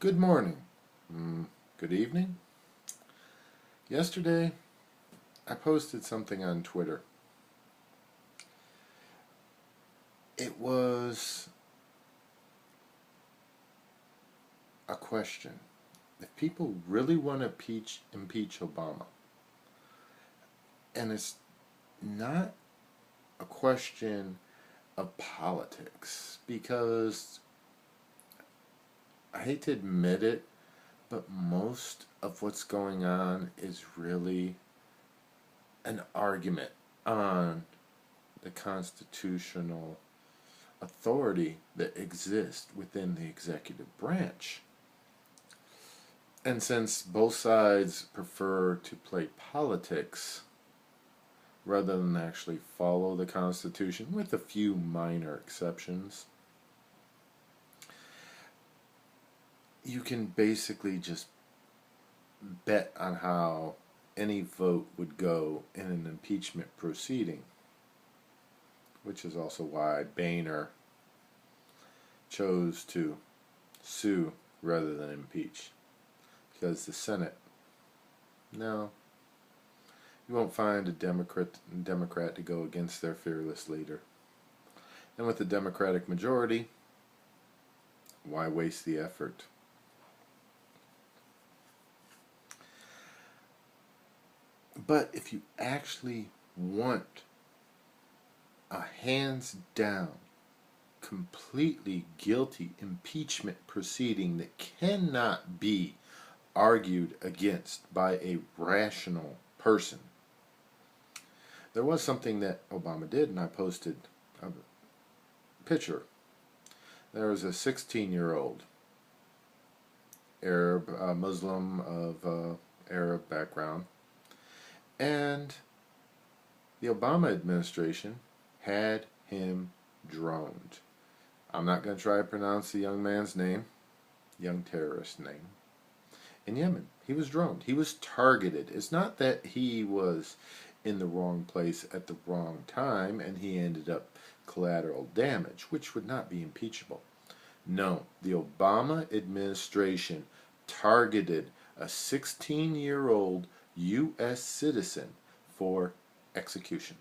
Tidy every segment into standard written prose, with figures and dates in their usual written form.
Good morning. Good evening. Yesterday, I posted something on Twitter. It was a question. If people really want to impeach Obama, and it's not a question of politics, because I hate to admit it, but most of what's going on is really an argument on the constitutional authority that exists within the executive branch. And since both sides prefer to play politics rather than actually follow the Constitution, with a few minor exceptions, you can basically just bet on how any vote would go in an impeachment proceeding, which is also why Boehner chose to sue rather than impeach, because the Senate, no, you won't find a Democrat to go against their fearless leader. And with the Democratic majority, why waste the effort? But if you actually want a hands down, completely guilty impeachment proceeding that cannot be argued against by a rational person, there was something that Obama did, and I posted a picture. There was a 16-year-old Arab, Muslim of Arab background, and the Obama administration had him droned. I'm not going to try to pronounce the young man's name, young terrorist name. In Yemen, he was droned. He was targeted. It's not that he was in the wrong place at the wrong time and he ended up collateral damage, which would not be impeachable. No, the Obama administration targeted a 16-year-old U.S. citizen for execution.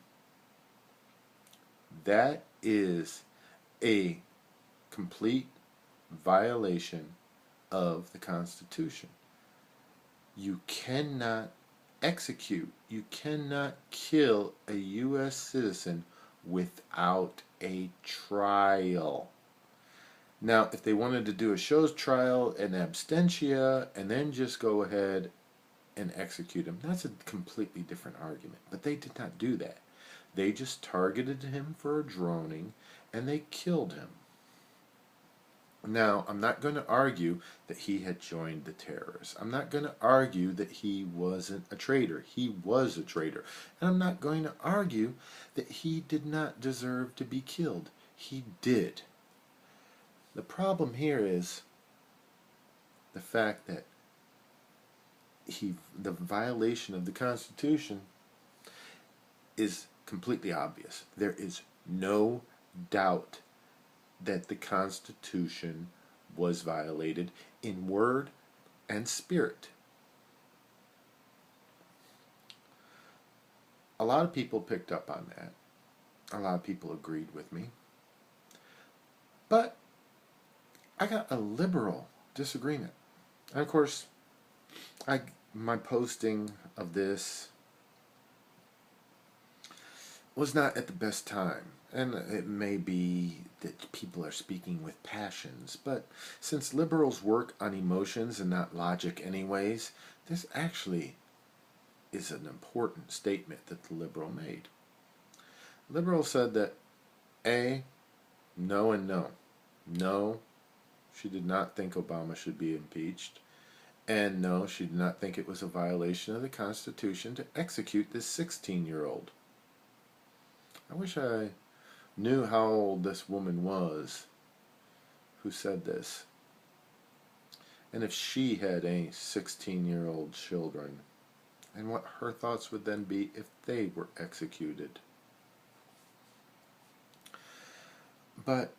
That is a complete violation of the Constitution. You cannot execute, you cannot kill a U.S. citizen without a trial. Now, if they wanted to do a show's trial in absentia and then just go ahead and execute him, that's a completely different argument. But they did not do that. They just targeted him for a droning and they killed him. Now, I'm not going to argue that he had joined the terrorists. I'm not going to argue that he wasn't a traitor. He was a traitor. And I'm not going to argue that he did not deserve to be killed. He did. The problem here is the fact that the violation of the Constitution is completely obvious. There is no doubt that the Constitution was violated in word and spirit. A lot of people picked up on that. A lot of people agreed with me. But I got a liberal disagreement. And of course, my posting of this was not at the best time. And it may be that people are speaking with passions, but since liberals work on emotions and not logic anyways, this actually is an important statement that the liberal made. Liberal said that A, no and no. No, she did not think Obama should be impeached. And no, she did not think it was a violation of the Constitution to execute this 16-year-old. I wish I knew how old this woman was who said this, and if she had any 16-year-old children, and what her thoughts would then be if they were executed. But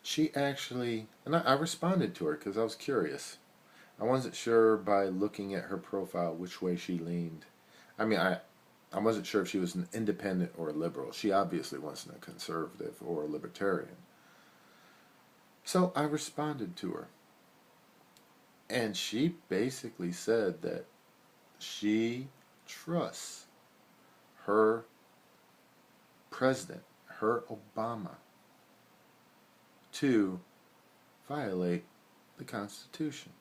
she actually, and I responded to her because I was curious. I wasn't sure by looking at her profile which way she leaned. I mean, I wasn't sure if she was an independent or a liberal. She obviously wasn't a conservative or a libertarian. So I responded to her. And she basically said that she trusts her president, her Obama, to violate the Constitution.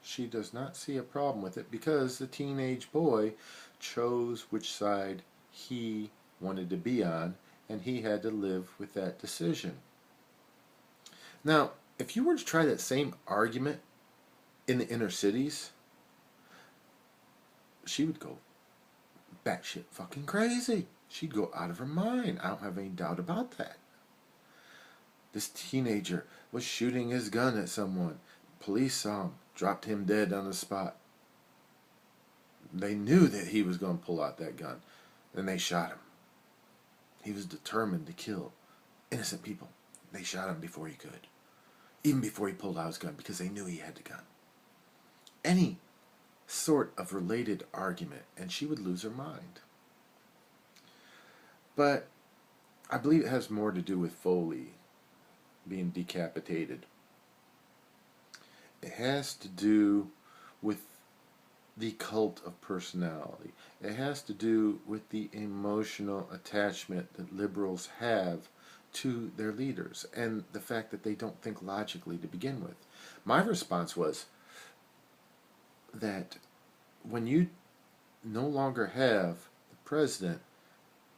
She does not see a problem with it because the teenage boy chose which side he wanted to be on, and he had to live with that decision. Now, if you were to try that same argument in the inner cities, she would go batshit fucking crazy. She'd go out of her mind. I don't have any doubt about that. This teenager was shooting his gun at someone. Police saw him, dropped him dead on the spot. They knew that he was going to pull out that gun, and they shot him. He was determined to kill innocent people. They shot him before he could. Even before he pulled out his gun, because they knew he had the gun. Any sort of related argument, and she would lose her mind. But I believe it has more to do with Foley being decapitated. It has to do with the cult of personality. It has to do with the emotional attachment that liberals have to their leaders and the fact that they don't think logically to begin with. My response was that when you no longer have the president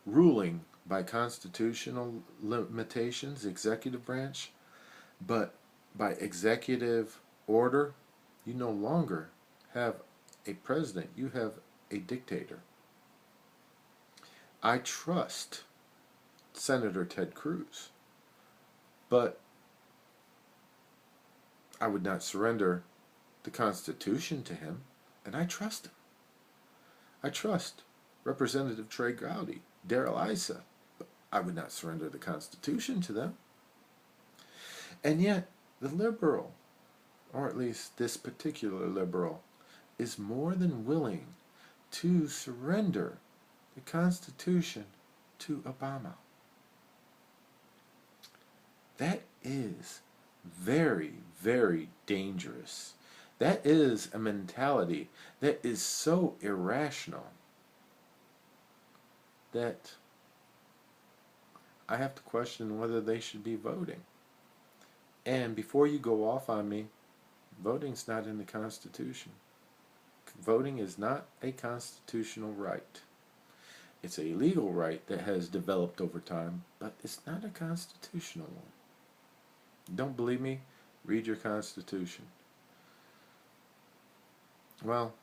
ruling by constitutional limitations, executive branch, but by executive order, you no longer have a president, you have a dictator. I trust Senator Ted Cruz, but I would not surrender the Constitution to him, and I trust him. I trust Representative Trey Gowdy, Darrell Issa, but I would not surrender the Constitution to them. And yet, the liberal, or at least this particular liberal, is more than willing to surrender the Constitution to Obama. That is very, very dangerous. That is a mentality that is so irrational that I have to question whether they should be voting. And before you go off on me, voting's not in the Constitution. Voting is not a constitutional right. It's a legal right that has developed over time, but it's not a constitutional one. Don't believe me? Read your Constitution. Well,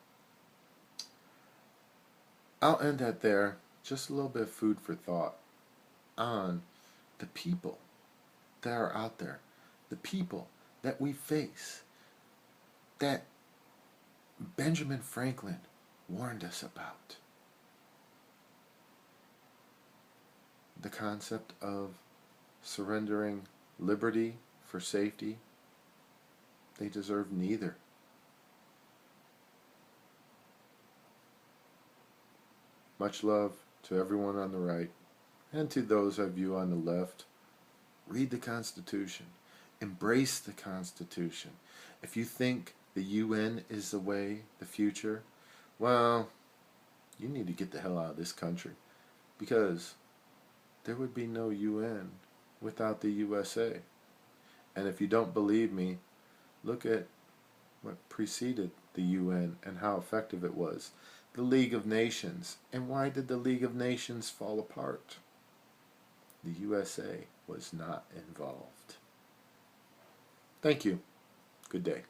I'll end that there. Just a little bit of food for thought on the people that are out there, the people that we face, that Benjamin Franklin warned us about. The concept of surrendering liberty for safety. They deserve neither. Much love to everyone on the right and to those of you on the left. Read the Constitution. Embrace the Constitution. If you think the UN is the way, the future, well, you need to get the hell out of this country, because there would be no UN without the USA. And if you don't believe me, look at what preceded the UN and how effective it was. The League of Nations. And why did the League of Nations fall apart? The USA was not involved. Thank you. Good day.